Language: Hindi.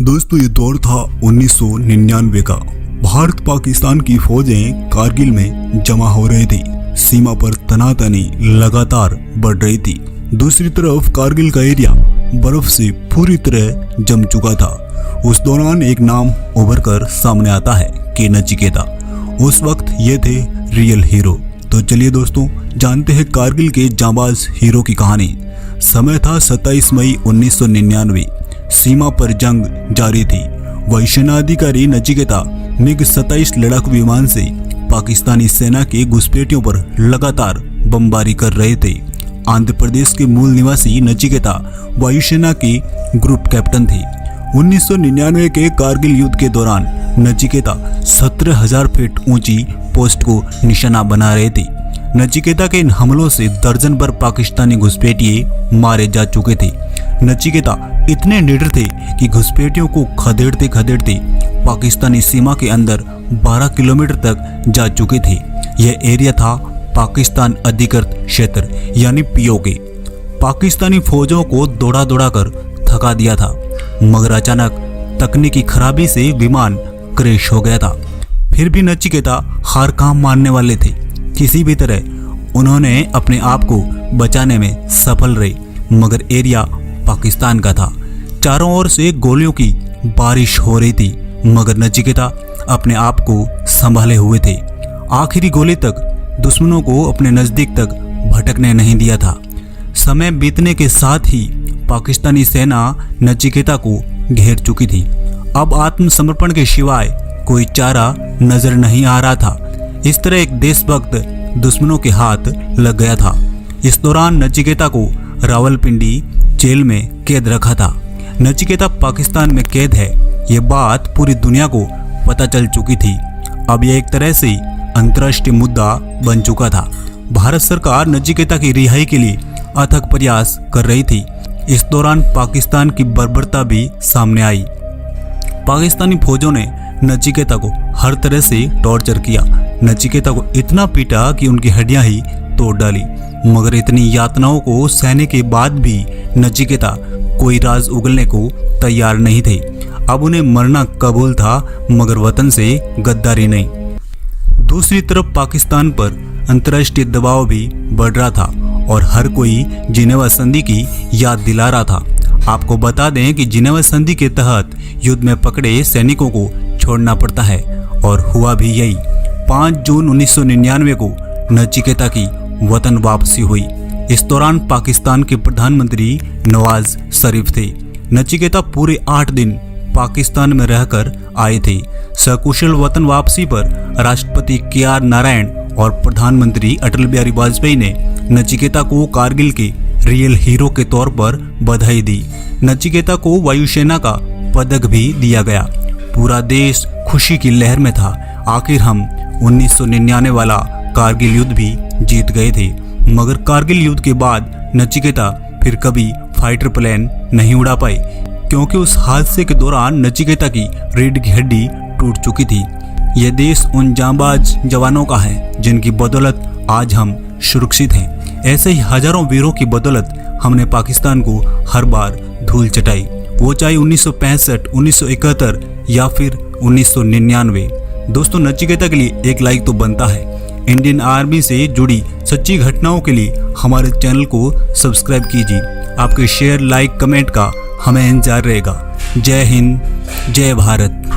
दोस्तों ये दौर था 1999 का। भारत पाकिस्तान की फौजें कारगिल में जमा हो रही थी। सीमा पर तनातनी लगातार बढ़ रही थी। दूसरी तरफ कारगिल का एरिया बर्फ से पूरी तरह जम चुका था। उस दौरान एक नाम उभर कर सामने आता है कि नचिकेता। उस वक्त ये थे रियल हीरो। तो चलिए दोस्तों जानते हैं कारगिल के जांबाज हीरो की कहानी। समय था 27 मई 1999। सीमा पर जंग जारी थी। वायुसेनाधिकारी नचिकेता मिग 27 लड़ाकू विमान से पाकिस्तानी सेना के घुसपैठियों पर लगातार बमबारी कर रहे थे। आंध्र प्रदेश के मूल निवासी नचिकेता वायुसेना की ग्रुप कैप्टन थी। 1999 के कारगिल युद्ध के दौरान नचिकेता 17,000 फीट ऊंची पोस्ट को निशाना बना रहे थे। नचिकेता के इन हमलों से दर्जन भर पाकिस्तानी घुसपैठिए मारे जा चुके थे। नचिकेता इतने निडर थे कि घुसपैठियों को खदेड़ते खदेड़ते पाकिस्तानी सीमा के अंदर 12 किलोमीटर तक जा चुके थे। यह एरिया था पाकिस्तान अधिकृत क्षेत्र यानी पीओके। पाकिस्तानी फौजों को दौड़ा दौड़ा कर थका दिया था, मगर अचानक तकनीकी खराबी से विमान क्रैश हो गया था। फिर भी नचिकेता हार काम मानने वाले थे। किसी भी तरह उन्होंने अपने आप को बचाने में सफल रहे, मगर एरिया पाकिस्तान का था। चारों ओर से गोलियों की बारिश हो रही थी, मगर नचिकेता अपने आप को संभाले हुए थे। आखिरी गोली तक दुश्मनों को अपने नजदीक तक भटकने नहीं दिया था। समय बीतने के साथ ही पाकिस्तानी सेना नचिकेता को घेर चुकी थी। अब आत्मसमर्पण के सिवाय कोई चारा नजर नहीं आ रहा था। इस तरह एक देशभक्त दुश्मनों के हाथ लग गया था। इस दौरान नचिकेता को रावलपिंडी जेल में कैद रखा था। नचिकेता पाकिस्तान में कैद है, ये बात पूरी दुनिया को पता चल चुकी थी। अब यह एक तरह से अंतर्राष्ट्रीय मुद्दा बन चुका था। भारत सरकार नचिकेता की रिहाई के लिए अथक प्रयास कर रही थी। इस दौरान पाकिस्तान की बर्बरता भी सामने आई। पाकिस्तानी फौजों ने नचिकेता को हर तरह से टॉर्चर किया। नचिकेता को इतना पीटा कि उनकी हड्डियां ही तोड़ डाली, मगर इतनी यातनाओं को सहने के बाद भी नचिकेता कोई राज उगलने को तैयार नहीं थे। अब उन्हें मरना कबूल था, मगर वतन से गद्दारी नहीं। दूसरी तरफ पाकिस्तान पर अंतर्राष्ट्रीय दबाव भी बढ़ रहा था और हर कोई जिनेवा संधि की याद दिला रहा था। आपको बता दें कि जिनेवा संधि के तहत युद्ध में पकड़े सैनिकों को छोड़ना पड़ता है, और हुआ भी यही। 5 जून 1999 को नचिकेता की वतन वापसी हुई। इस दौरान पाकिस्तान के प्रधानमंत्री नवाज शरीफ थे। नचिकेता पूरे 8 दिन पाकिस्तान में रहकर आए थे। सकुशल वतन वापसी पर राष्ट्रपति KR नारायण और प्रधानमंत्री अटल बिहारी वाजपेयी ने नचिकेता को कारगिल के रियल हीरो के तौर पर बधाई दी। नचिकेता को वायुसेना का पदक भी दिया गया। पूरा देश खुशी की लहर में था। आखिर हम 1999 वाला कारगिल युद्ध भी जीत गए थे। मगर कारगिल युद्ध के बाद नचिकेता फिर कभी फाइटर प्लेन नहीं उड़ा पाए, क्योंकि उस हादसे के दौरान नचिकेता की रीढ़ की हड्डी टूट चुकी थी। यह देश उन जांबाज जवानों का है जिनकी बदौलत आज हम सुरक्षित हैं। ऐसे ही हजारों वीरों की बदौलत हमने पाकिस्तान को हर बार धूल चटाई, वो चाहे 1965, 1971 या फिर 1999। दोस्तों नचिकेता के लिए एक लाइक तो बनता है। इंडियन आर्मी से जुड़ी सच्ची घटनाओं के लिए हमारे चैनल को सब्सक्राइब कीजिए। आपके शेयर, लाइक, कमेंट का हमें इंतजार रहेगा। जय हिंद, जय भारत।